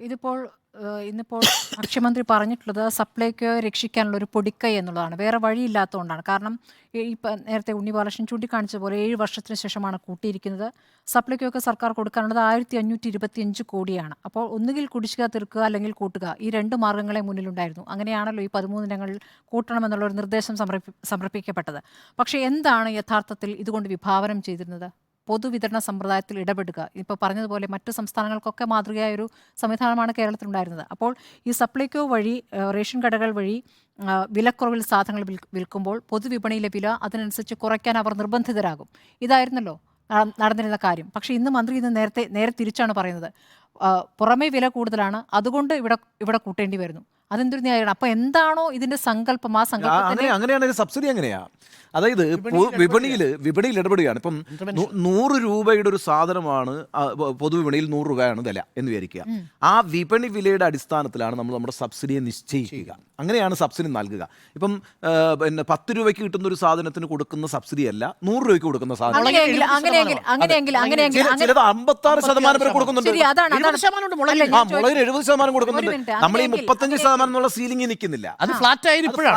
ഇതിപ്പോൾ ഇന്നിപ്പോൾ ഭക്ഷ്യമന്ത്രി പറഞ്ഞിട്ടുള്ളത് സപ്ലൈകോയെ രക്ഷിക്കാനുള്ള ഒരു പൊടിക്കൈ എന്നുള്ളതാണ്. വേറെ വഴിയില്ലാത്തതുകൊണ്ടാണ്. കാരണം നേരത്തെ ഉണ്ണി ബാലകൃഷ്ണൻ ചൂണ്ടിക്കാണിച്ച പോലെ 7 വർഷത്തിന് ശേഷമാണ് കൂട്ടിയിരിക്കുന്നത്. സപ്ലൈകോയ്ക്ക് സർക്കാർ കൊടുക്കാനുള്ളത് 1525 കോടിയാണ്. അപ്പോൾ ഒന്നുകിൽ കുടിശ്ശിക തീർക്കുക അല്ലെങ്കിൽ കൂട്ടുക, ഈ 2 മാർഗ്ഗങ്ങളെ മുന്നിലുണ്ടായിരുന്നു. അങ്ങനെയാണല്ലോ ഈ 13 ഇനങ്ങൾ കൂട്ടണമെന്നുള്ള ഒരു നിർദ്ദേശം സമർപ്പിക്കപ്പെട്ടത്. പക്ഷേ എന്താണ് യഥാർത്ഥത്തിൽ ഇതുകൊണ്ട് വിഭാവനം ചെയ്തിരുന്നത്? പൊതുവിതരണ സമ്പ്രദായത്തിൽ ഇടപെടുക. ഇപ്പോൾ പറഞ്ഞതുപോലെ മറ്റ് സംസ്ഥാനങ്ങൾക്കൊക്കെ മാതൃകയായൊരു സംവിധാനമാണ് കേരളത്തിലുണ്ടായിരുന്നത്. അപ്പോൾ ഈ സപ്ലൈകോ വഴി റേഷൻ കടകൾ വഴി വിലക്കുറവിൽ സാധനങ്ങൾ വിൽക്കുമ്പോൾ പൊതുവിപണിയിലെ വില അതിനനുസരിച്ച് കുറയ്ക്കാൻ അവർ നിർബന്ധിതരാകും. ഇതായിരുന്നല്ലോ നടന്നിരുന്ന കാര്യം. പക്ഷേ ഇന്ന് മന്ത്രി നേരെ തിരിച്ചാണ് പറയുന്നത്. പുറമേ വില കൂടുതലാണ്, അതുകൊണ്ട് ഇവിടെ കൂട്ടേണ്ടി വരുന്നു. അതെന്തൊരു ന്യായമാണ്? അപ്പൊ എന്താണോ ഇതിന്റെ സങ്കല്പം, ആ സങ്കല്പം അങ്ങനെയാണ് സബ്സിഡി. അങ്ങനെയാ, അതായത് വിപണിയിൽ ഇടപെടുകയാണ്. ഇപ്പം 100 രൂപയുടെ ഒരു സാധനമാണ് പൊതുവിപണിയിൽ 100 രൂപയാണ് വില എന്ന് വിചാരിക്കുക. ആ വിപണി വിലയുടെ അടിസ്ഥാനത്തിലാണ് നമ്മൾ നമ്മുടെ സബ്സിഡിയെ നിശ്ചയിക്കുക. അങ്ങനെയാണ് സബ്സിഡി നൽകുക. ഇപ്പം പിന്നെ 10 രൂപയ്ക്ക് കിട്ടുന്ന ഒരു സാധനത്തിന് കൊടുക്കുന്ന സബ്സിഡി അല്ല 100 രൂപയ്ക്ക് കൊടുക്കുന്ന സാധനം. ചിലത് 56% വരെ കൊടുക്കുന്നുണ്ട്. മുളകിന് 70% കൊടുക്കുന്നുണ്ട്. നമ്മൾ ഈ 35% എന്നുള്ള സീലിംഗ് നിൽക്കുന്നില്ല. അത് ഫ്ലാറ്റ് ആയി ഇപ്പോഴാണ്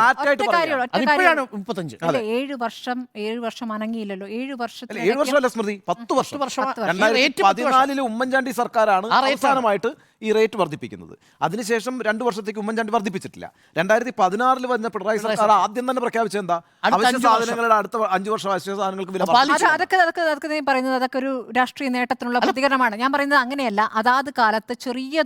35. 7 വർഷം അനങ്ങിയില്ലല്ലോ. 7 വർഷമല്ല സ്മൃതി, 10 വർഷം. 2014 ഉമ്മൻചാണ്ടി സർക്കാരാണ് അവസാനമായിട്ട് ഈ റേറ്റ് വർദ്ധിപ്പിക്കുന്നത്. അതിനുശേഷം 2 വർഷത്തേക്ക് ഉമ്മൻചാണ്ടി വർദ്ധിപ്പിച്ചിട്ടില്ല. 2016 വന്ന പിണറായി സർക്കാർ ആദ്യം തന്നെ പ്രഖ്യാപിച്ചത് എന്താ? അവശ്യ സാധനങ്ങളുടെ അടുത്ത 5 വർഷം അവശ്യ സാധനങ്ങൾക്ക് വില അതൊക്കെ പറയുന്നത് അതൊക്കെ ഒരു രാഷ്ട്രീയ നേട്ടത്തിനുള്ള പ്രതികരണമാണ്. ഞാൻ പറയുന്നത് അങ്ങനെയല്ല. അതാത് കാലത്ത് ചെറിയ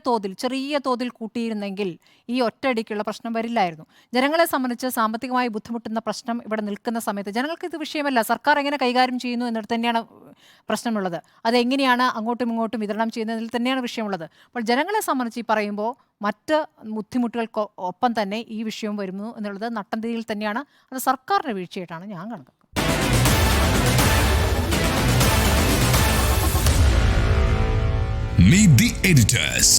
തോതിൽ കൂട്ടിയിരുന്നെങ്കിൽ ഈ ഒറ്റയടിക്കുള്ള പ്രശ്നം വരില്ലായിരുന്നു. ജനങ്ങളെ സംബന്ധിച്ച് സാമ്പത്തികമായി ബുദ്ധിമുട്ടുന്ന പ്രശ്നം ഇവിടെ നിൽക്കുന്ന സമയത്ത് ജനങ്ങൾക്ക് ഇത് വിഷയമല്ല. സർക്കാർ എങ്ങനെ കൈകാര്യം ചെയ്യുന്നു എന്നിട്ട് തന്നെയാണ് പ്രശ്നമുള്ളത്. അതെങ്ങനെയാണ് അങ്ങോട്ടും ഇങ്ങോട്ടും വിതരണം ചെയ്യുന്നതിൽ തന്നെയാണ് വിഷയമുള്ളത്. അപ്പോൾ ജനങ്ങളെ സംബന്ധിച്ച് ഈ പറയുമ്പോൾ മറ്റ് ബുദ്ധിമുട്ടുകൾക്ക് ഒപ്പം തന്നെ ഈ വിഷയം വരുന്നു എന്നുള്ളത് നട്ടംതിരിയിൽ തന്നെയാണ്. അത് സർക്കാരിൻ്റെ വീഴ്ചയായിട്ടാണ് ഞാൻ കണക്കാക്കുന്നത്. Meet the editors.